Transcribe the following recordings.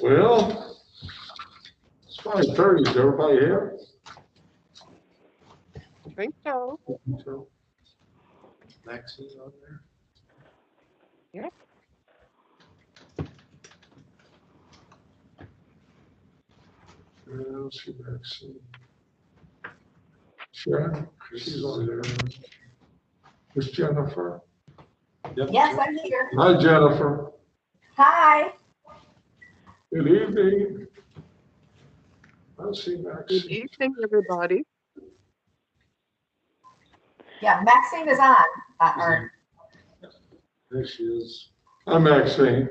Well, it's 5:30. Is everybody here? I think so. Maxine on there? Yep. Let's see, Maxine. Sharon, she's on there. Where's Jennifer? Yep. Yes, I'm here. Hi, Jennifer. Hi. Good evening. I see Good Maxine. evening, everybody. Yeah, Maxine is on. There she is. Hi, Maxine.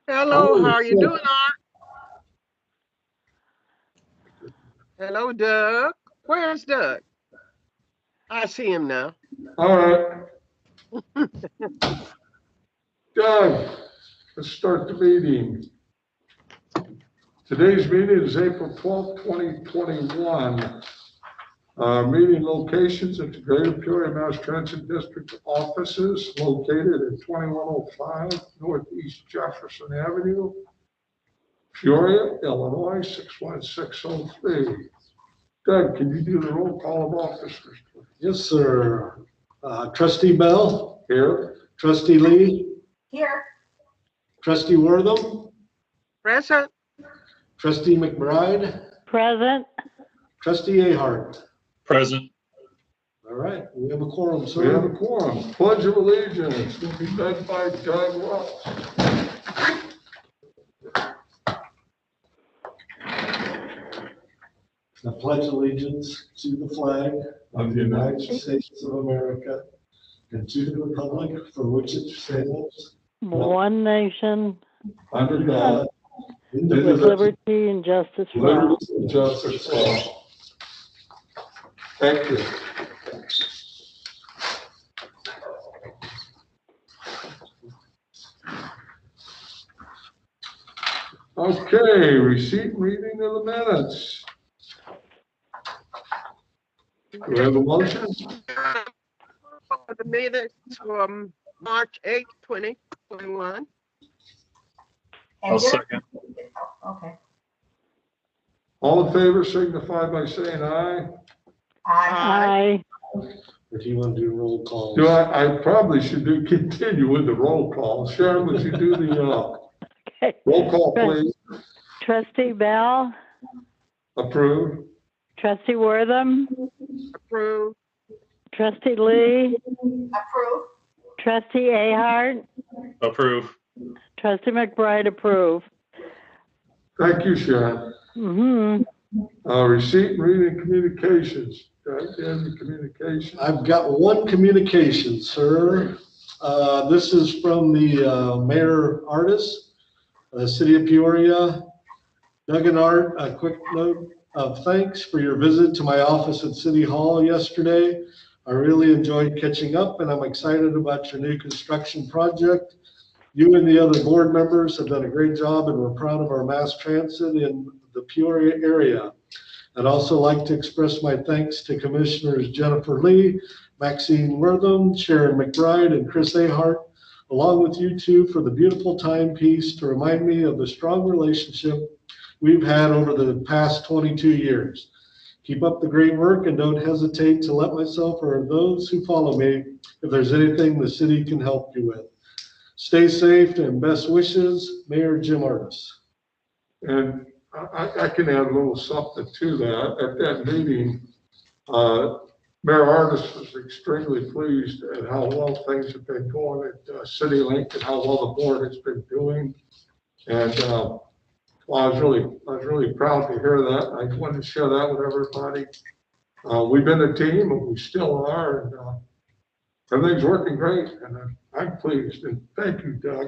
Hello, Oh, how are you so- doing, Art? Hello, Doug. Where's Doug? I see him now. All right. Doug, let's start the meeting. Today's meeting is April 12th, 2021. Meeting locations at the Greater Peoria Mass Transit District offices located at 2105 Northeast Jefferson Avenue, Peoria, Illinois, 61603. Doug, can you do the roll call of officers? Yes, sir. Trustee Bell, Here. Trustee Lee, Here. Trustee Wortham, Present. Trustee McBride, Present. Trustee Ahart. Present. All right, we have a quorum, We have sir. a quorum. Pledge of allegiance will be led by Doug Ross. I pledge allegiance to the flag of the United States of America and to the republic for which it stands, One nation Under God, with indivisible, liberty and justice for all. liberty and justice for all. Thank you. Okay, receipt and reading of the minutes. Do we have a motion? The minutes from March 8th, 2021. I'll second. Okay. All in favor signify by saying aye. Aye. Aye. or do you want to do roll calls? Do I probably should continue with the roll call. Sharon, would you do the Okay. roll call, please? Trustee Bell, Approved. Trustee Wortham, Approved. Trustee Lee, Approve. Trustee Ahart, Approve. Trustee McBride, approve. Thank you, Sharon. Receipt and reading communications. Do you have any communications? I've got one communication, sir. This is from the Mayor Artis, City of Peoria. Doug and Art, a quick note of thanks for your visit to my office at City Hall yesterday. I really enjoyed catching up and I'm excited about your new construction project. You and the other board members have done a great job and we're proud of our mass transit in the Peoria area. I'd also like to express my thanks to Commissioners Jennifer Lee, Maxine Wortham, Sharon McBride, and Chris Ahart, along with you two for the beautiful timepiece to remind me of the strong relationship we've had over the past 22 years. Keep up the great work and don't hesitate to let myself or those who follow me if there's anything the city can help you with. Stay safe and best wishes, Mayor Jim Artis. And I can add a little something to that. At that meeting, Mayor Artis was extremely pleased at how well things have been going at CityLink and how well the board has been doing. And well, I was really proud to hear that. I wanted to share that with everybody. We've been a team, and we still are, and everything's working great. And I'm pleased. And thank you, Doug,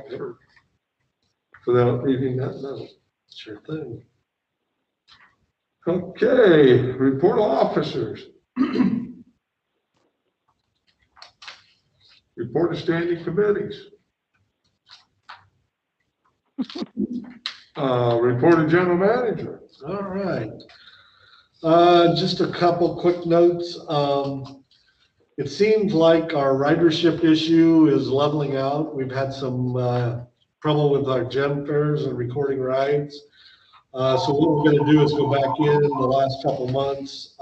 for that reading that note. Sure thing. Okay, report of officers. Report of standing committees. Report of general manager. All right. Just a couple quick notes. It seems like our ridership issue is leveling out. We've had some trouble with our gen fares and recording rides. So what we're gonna do is go back in the last couple months,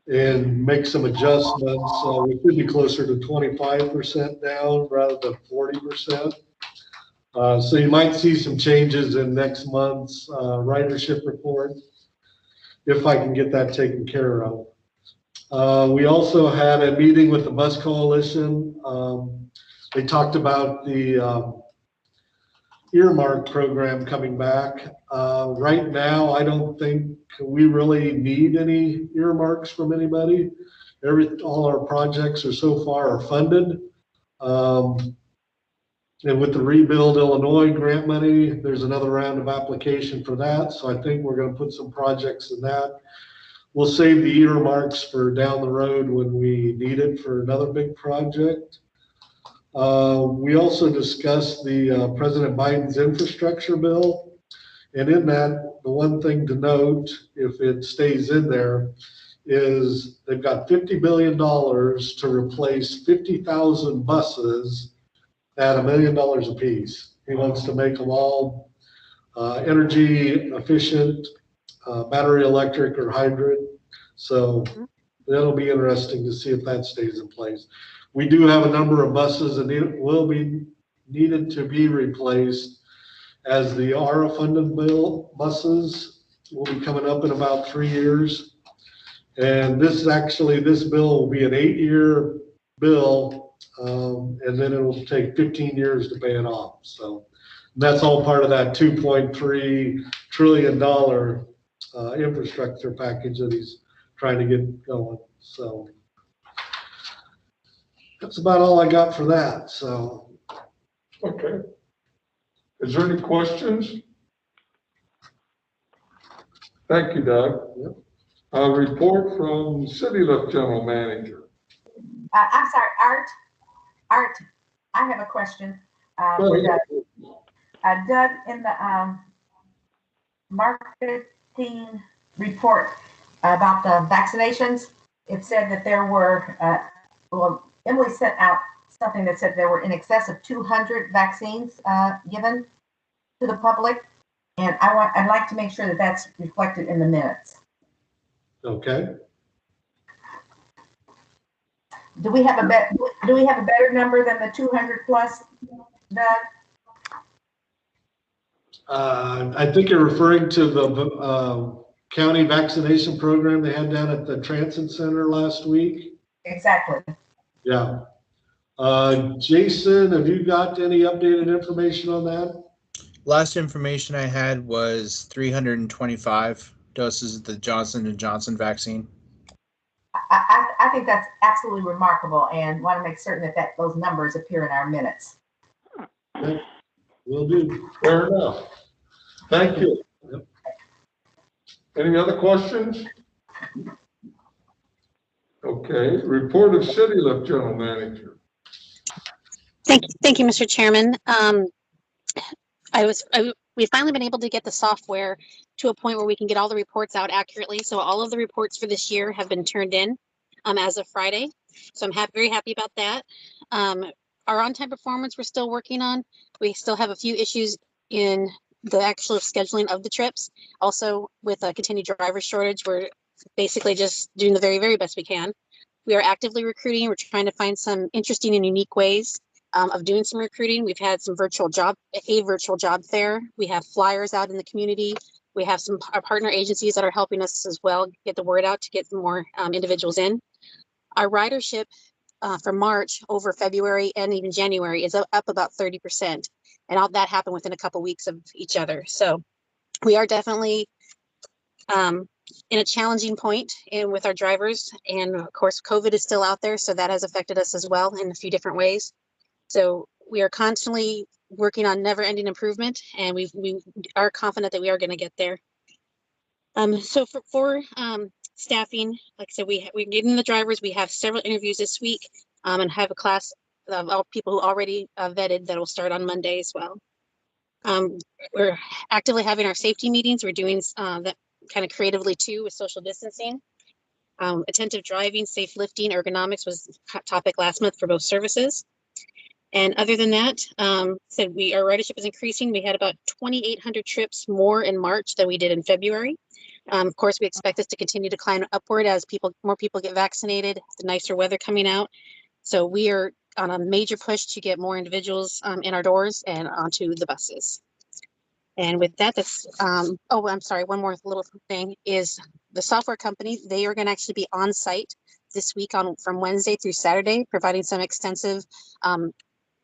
and make some adjustments. We could be closer to 25% down rather than 40%. So you might see some changes in next month's ridership report, if I can get that taken care of. We also had a meeting with the Bus Coalition. They talked about the earmark program coming back. Right now, I don't think we really need any earmarks from anybody. All our projects are so far are funded. And with the Rebuild Illinois grant money, there's another round of application for that. So I think we're gonna put some projects in that. We'll save the earmarks for down the road when we need it for another big project. We also discussed the President Biden's infrastructure bill. And in that, the one thing to note, if it stays in there, is they've got $50 billion to replace 50,000 buses at $1 million a piece. He wants to make them all energy efficient, battery electric or hybrid. So that'll be interesting to see if that stays in place. We do have a number of buses that will be needed to be replaced, as the ARA funded buses will be coming up in about 3 years. And this bill will be an 8-year bill. And then it will take 15 years to pay it off. So that's all part of that $2.3 trillion infrastructure package that he's trying to get going. So that's about all I got for that. So. Okay. Is there any questions? Thank you, Doug. Yep. A report from City Lift General Manager. I'm sorry, Art, I have a question. Go ahead. Doug, in the marketing report about the vaccinations, it said that there were, Emily sent out something that said there were in excess of 200 vaccines given to the public. And I'd like to make sure that that's reflected in the minutes. Okay. Do we have a better number than the 200 plus, Doug? I think you're referring to the county vaccination program they had down at the Transit Center last week. Exactly. Yeah. Jason, have you got any updated information on that? Last information I had was 325 doses of the Johnson & Johnson vaccine. I think that's absolutely remarkable, and want to make certain that those numbers appear in our minutes. Okay. Will do. Fair enough. Thank you. Yep. Any other questions? Okay, report of City Lift General Manager. Thank you, Mr. Chairman. We've finally been able to get the software to a point where we can get all the reports out accurately. So all of the reports for this year have been turned in as of Friday. So I'm very happy about that. Our on-time performance we're still working on. We still have a few issues in the actual scheduling of the trips. Also, with a continued driver shortage, we're basically just doing the very, very best we can. We are actively recruiting. We're trying to find some interesting and unique ways of doing some recruiting. We've had some virtual job fair. We have flyers out in the community. We have some partner agencies that are helping us as well get the word out to get more individuals in. Our ridership for March over February and even January is up about 30%. And all that happened within a couple weeks of each other. So we are definitely in a challenging point with our drivers. And of course, COVID is still out there. So that has affected us as well in a few different ways. So we are constantly working on never-ending improvement, and we are confident that we are going to get there. So for staffing, like I said, we're getting the drivers. We have several interviews this week, and have a class of all people who already vetted that will start on Monday as well. We're actively having our safety meetings. We're doing that kind of creatively too with social distancing. Attentive driving, safe lifting, ergonomics was a hot topic last month for both services. And other than that, said our ridership is increasing. We had about 2,800 trips more in March than we did in February. Of course, we expect this to continue to climb upward as more people get vaccinated, the nicer weather coming out. So we are on a major push to get more individuals in our doors and onto the buses. And with that, oh, I'm sorry, one more little thing is the software company, they are going to actually be on site this week from Wednesday through Saturday, providing some extensive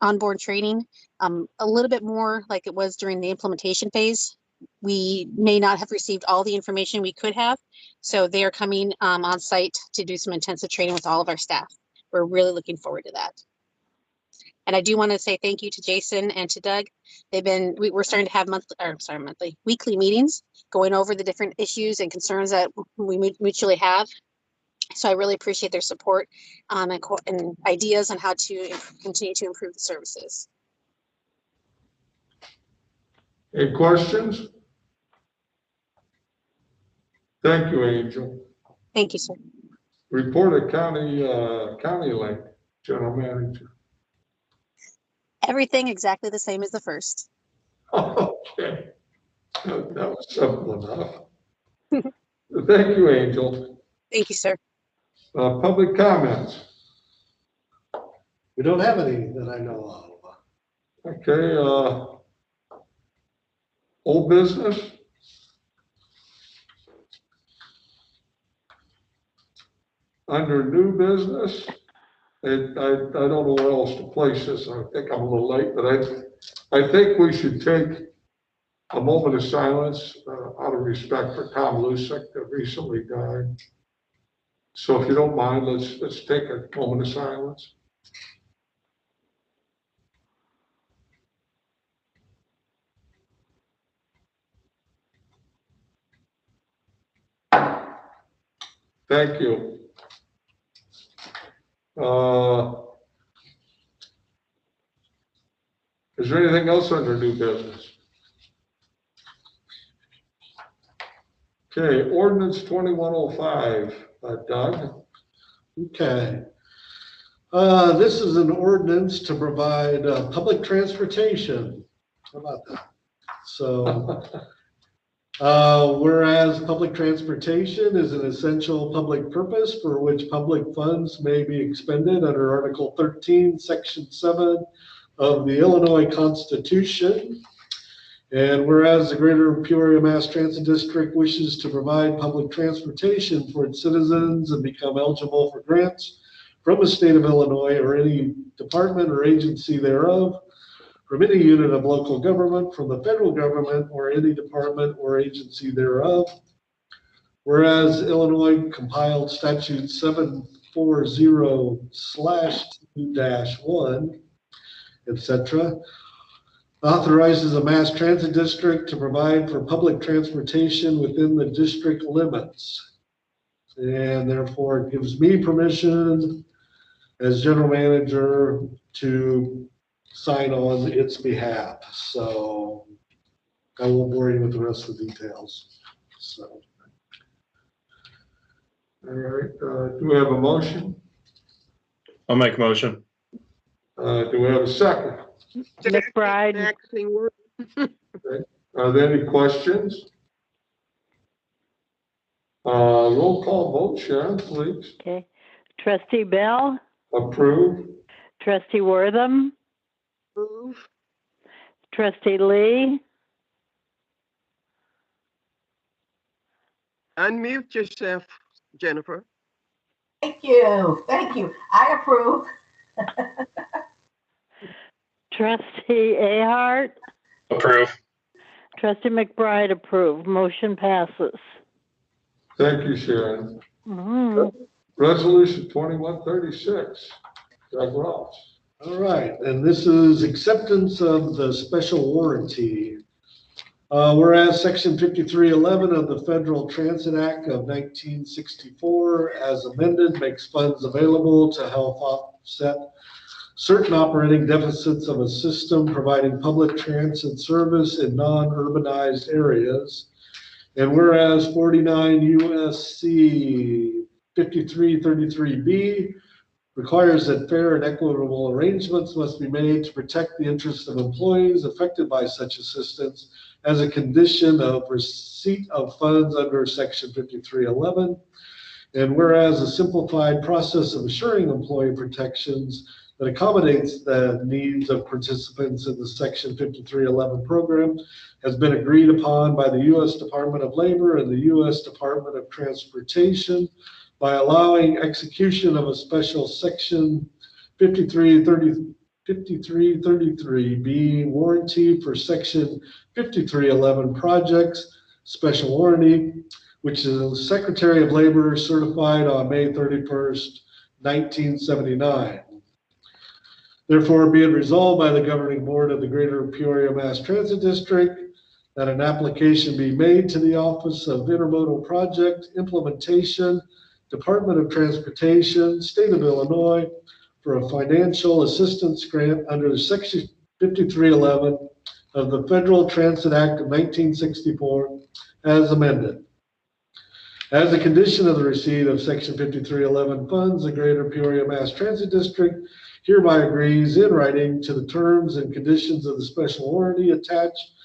onboard training, a little bit more like it was during the implementation phase. We may not have received all the information we could have. So they are coming on site to do some intensive training with all of our staff. We're really looking forward to that. And I do want to say thank you to Jason and to Doug. We're starting to have weekly meetings going over the different issues and concerns that we mutually have. So I really appreciate their support and ideas on how to continue to improve the services. Any questions? Thank you, Angel. Thank you, sir. Report of county link, General Manager. Everything exactly the same as the first. Okay, that was simple enough. Thank you, Angel. Thank you, sir. Public comments. We don't have any that I know of. Okay, old business. Under new business, I don't know where else to place this. I think I'm a little late, but I think we should take a moment of silence out of respect for Tom Lusick that recently died. So if you don't mind, let's take a moment of silence. Thank you. Is there anything else under new business? Okay, Ordinance 2105, Doug. Okay. This is an ordinance to provide public transportation. How about that? So, whereas public transportation is an essential public purpose for which public funds may be expended under Article 13, Section 7 of the Illinois Constitution. And whereas the Greater Peoria Mass Transit District wishes to provide public transportation for its citizens and become eligible for grants from the state of Illinois or any department or agency thereof, from any unit of local government, from the federal government or any department or agency thereof. Whereas Illinois compiled statute 740/2-1, etc., authorizes a mass transit district to provide for public transportation within the district limits. And therefore it gives me permission as general manager to sign on its behalf. So I won't bore you with the rest of the details. So. All right, do we have a motion? I'll make a motion. Do we have a second? McBride. Okay. Are there any questions? Roll call vote, Sharon, please. Okay. Trustee Bell, Approve. Trustee Wortham, Approve. Trustee Lee, Unmute yourself, Jennifer. Thank you. Thank you. I approve. Trustee Ahart, Approve. Trustee McBride approved. Motion passes. Thank you, Sharon. Mhm. Resolution 2136, Doug Ross. All right, and this is acceptance of the special warranty. Whereas Section 5311 of the Federal Transit Act of 1964, as amended, makes funds available to help offset certain operating deficits of a system providing public transit service in non-urbanized areas. And whereas 49 USC 5333B requires that fair and equitable arrangements must be made to protect the interests of employees affected by such assistance as a condition of receipt of funds under Section 5311. And whereas a simplified process of assuring employee protections that accommodates the needs of participants in the Section 5311 program has been agreed upon by the U.S. Department of Labor and the U.S. Department of Transportation by allowing execution of a special Section 5333B warranty for Section 5311 projects, special warranty, which is the Secretary of Labor certified on May 31st, 1979. Therefore, be it resolved by the governing board of the Greater Peoria Mass Transit District that an application be made to the Office of Intermodal Project Implementation, Department of Transportation, State of Illinois, for a financial assistance grant under Section 5311 of the Federal Transit Act of 1964 as amended. As a condition of the receipt of Section 5311 funds, the Greater Peoria Mass Transit District hereby agrees in writing to the terms and conditions of the special warranty attached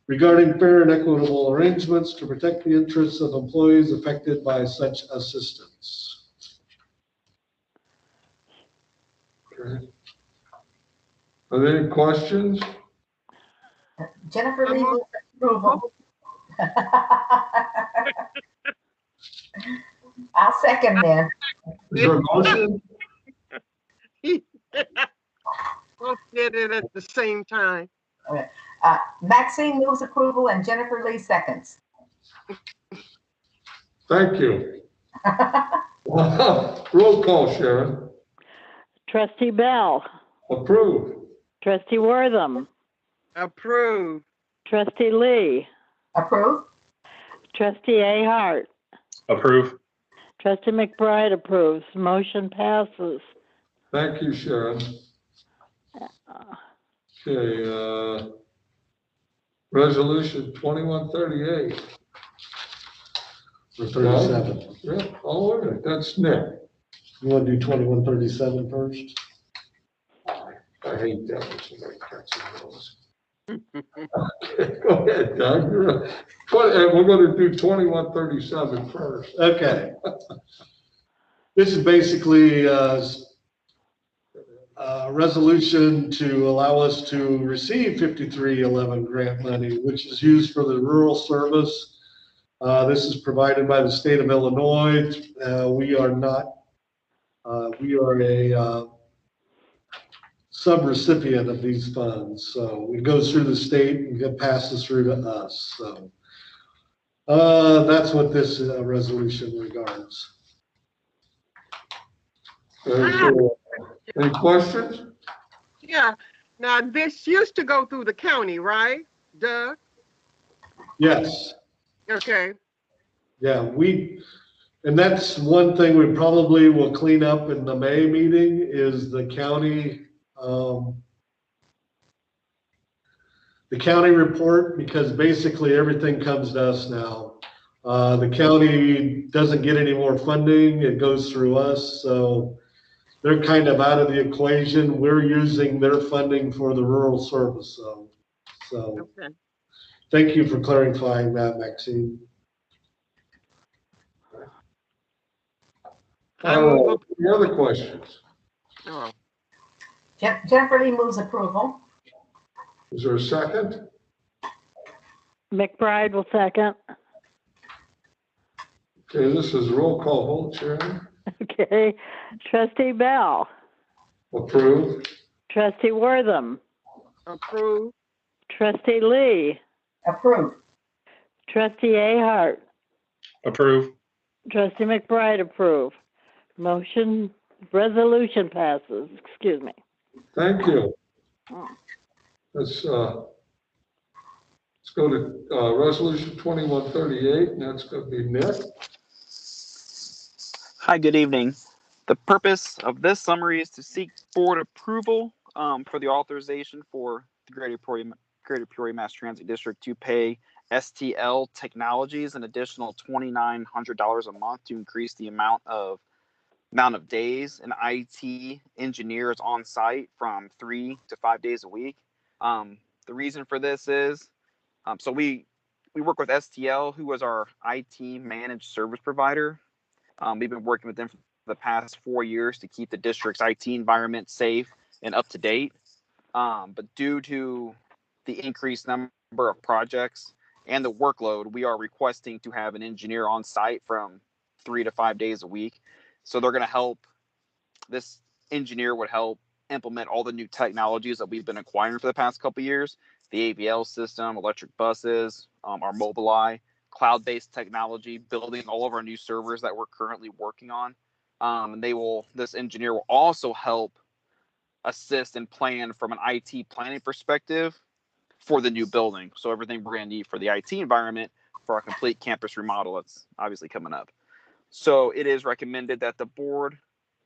regarding fair and equitable arrangements to protect the interests of employees affected by such assistance. Okay. Are there any questions? Jennifer Lee moves approval. I'll second then. Is there a motion? Both did it at the same time. Maxine moves approval and Jennifer Lee seconds. Thank you. Roll call, Sharon. Trustee Bell, Approve. Trustee Wortham, Approved. Trustee Lee, Approve? Trustee Ahart, Approve. Trustee McBride approves. Motion passes. Thank you, Sharon. Okay, resolution 2138. For 37. Yeah, oh, wait a minute, that's Nick. You want to do 2137 first? I hate that when somebody cuts those. Okay, go ahead, Doug. We're going to do 2137 first. Okay. This is basically a resolution to allow us to receive 5311 grant money, which is used for the rural service. This is provided by the state of Illinois. We are a subrecipient of these funds. So it goes through the state and it passes through to us. So that's what this resolution regards. Any questions? Yeah. Now, this used to go through the county, right, Doug? Yes. Okay. Yeah, and that's one thing we probably will clean up in the May meeting is the county report, because basically everything comes to us now. The county doesn't get any more funding. It goes through us. So they're kind of out of the equation. We're using their funding for the rural service. So Okay. thank you for clarifying that, Maxine. Any other questions? Oh, Jennifer Lee moves approval. Is there a second? McBride will second. Okay, this is roll call vote, Sharon. Okay. Trustee Bell, Approve. Trustee Wortham, approved. Trustee Lee, Approve? Trustee Ahart, Approve. Trustee McBride approve. Resolution passes. Excuse me. Thank you. Oh. Let's go to resolution 2138, and that's going to be Nick. Hi, good evening. The purpose of this summary is to seek board approval for the authorization for the Greater Peoria Mass Transit District to pay STL Technologies an additional $2,900 a month to increase the amount of amount of days an IT engineer is on site from 3 to 5 days a week. The reason for this is, so we work with STL, who was our IT managed service provider. We've been working with them for the past 4 years to keep the district's IT environment safe and up to date. But due to the increased number of projects and the workload, we are requesting to have an engineer on site from 3 to 5 days a week. So they're going to help. This engineer would help implement all the new technologies that we've been acquiring for the past couple of years: the AVL system, electric buses, our Mobileye, cloud-based technology, building all of our new servers that we're currently working on. And this engineer will also help assist and plan from an IT planning perspective for the new building. So everything we're going to need for the IT environment for our complete campus remodel that's obviously coming up. So it is recommended that the Board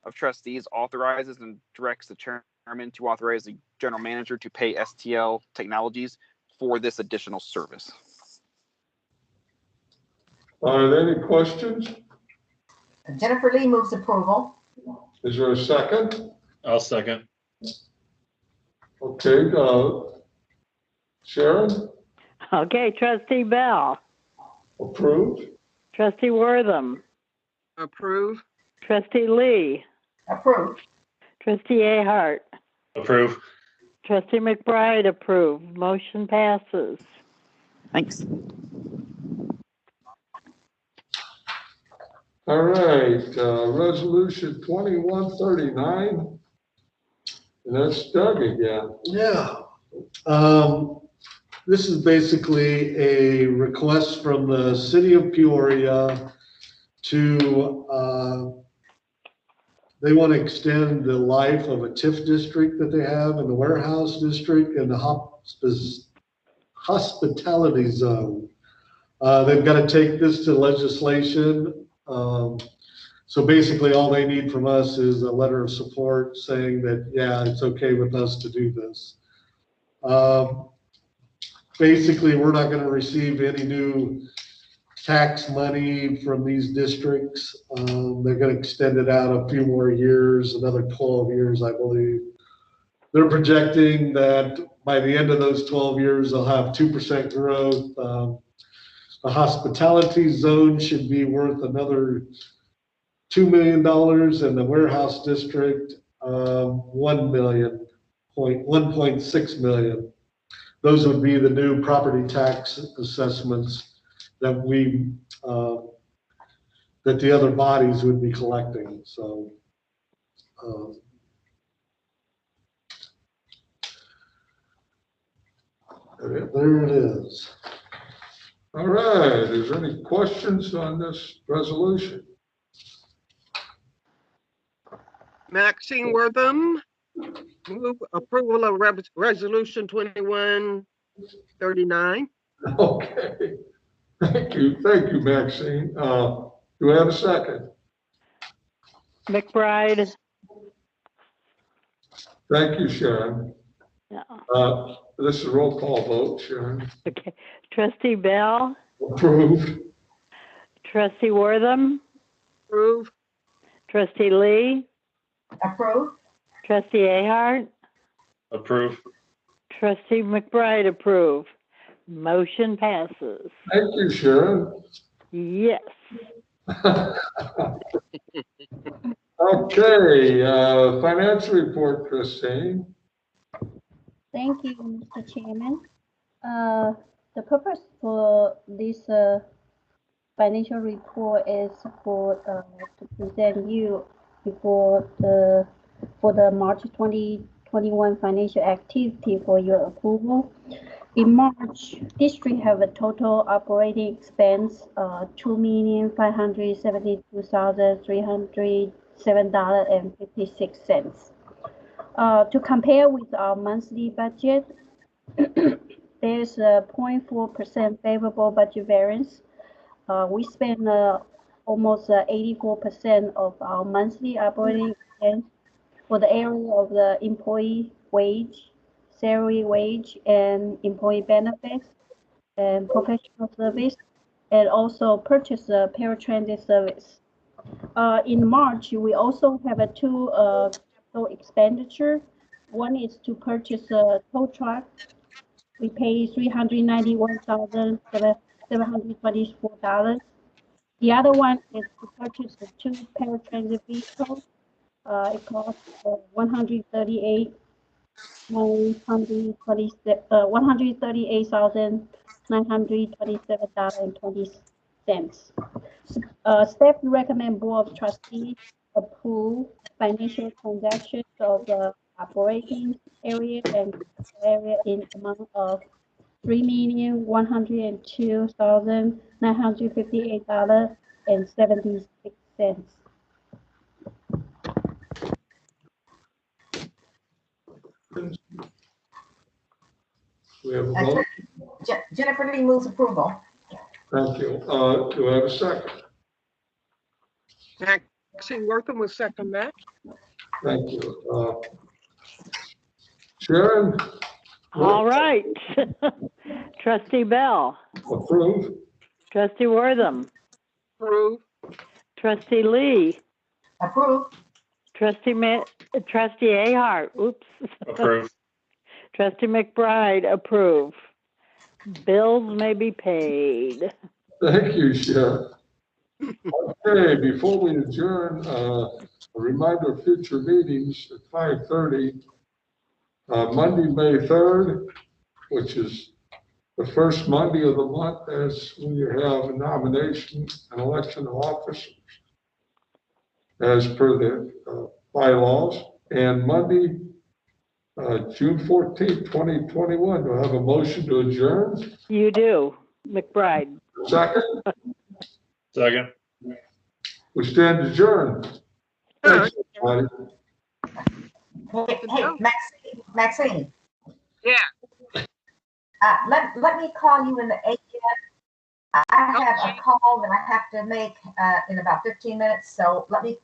of Trustees authorizes and directs the chairman to authorize the general manager to pay STL Technologies for this additional service. Are there any questions? Jennifer Lee moves approval. Is there a second? I'll second. Okay, Sharon, Okay, Trustee Bell, approved. Trustee Wortham, Approve. Trustee Lee, Approved. Trustee Ahart, Approve. Trustee McBride, approve. Motion passes. Thanks. All right, resolution 2139. And that's Doug again. Yeah. This is basically a request from the city of Peoria to, they want to extend the life of a TIF district that they have in the warehouse district and the hospitality zone. They've got to take this to legislation. So basically all they need from us is a letter of support saying that, yeah, it's okay with us to do this. Basically, we're not going to receive any new tax money from these districts. They're going to extend it out a few more years, another 12 years, I believe. They're projecting that by the end of those 12 years, they'll have 2% growth. The hospitality zone should be worth another $2 million, and the warehouse district, 1.6 million. Those would be the new property tax assessments that that the other bodies would be collecting. So, there it is. All right, is there any questions on this resolution? Maxine Wortham, move approval of resolution 2139. Okay, thank you, Maxine. Do we have a second? McBride, Thank you, Sharon. yeah. This is a roll call vote, Sharon. Okay, Trustee Bell, Approved. Trustee Wortham, Approve. Trustee Lee, Approved. Trustee Ahart, Approve. Trustee McBride, approve. Motion passes. Thank you, Sharon. Yes. Okay, financial report, Christine. Thank you, Mr. Chairman. The purpose for this financial report is for to present you before for the March 2021 financial activity for your approval. In March, district have a total operating expense $2,572,307.56. To compare with our monthly budget, there's a 0.4% favorable budget variance. We spend almost 84% of our monthly operating expense for the area of the employee wage, salary wage, and employee benefits, and professional service, and also purchase a paratransit service. In March, we also have two capital expenditure. One is to purchase a tow truck. We pay $391,724. The other one is to purchase the two paratransit vehicles. It costs $138,927.20. Staff recommend Board of Trustees approve financial transactions of the operating area and area in amount of $3,102,958.76. We have a vote. Jennifer Lee moves approval. Thank you. Do I have a second? Maxine Wortham will second that. Thank you. Sharon? All right. Trustee Bell, Approve. trustee Wortham, Approve. trustee Lee, Approve. trustee Ahart, oops. Approve. Trustee McBride, approve. Bills may be paid. Thank you, Sharon. Okay, before we adjourn, a reminder of future meetings at 5:30. Monday, May 3rd, which is the first Monday of the month, as we have a nomination and election of officers as per the bylaws. And Monday, June 14th, 2021. Do I have a motion to adjourn? You do, McBride. Second? Second. We stand adjourned. Thanks, everybody. Hey, Maxine. Yeah. Let me call you in the AM. I have a call that I have to make in about 15 minutes, so let me call you.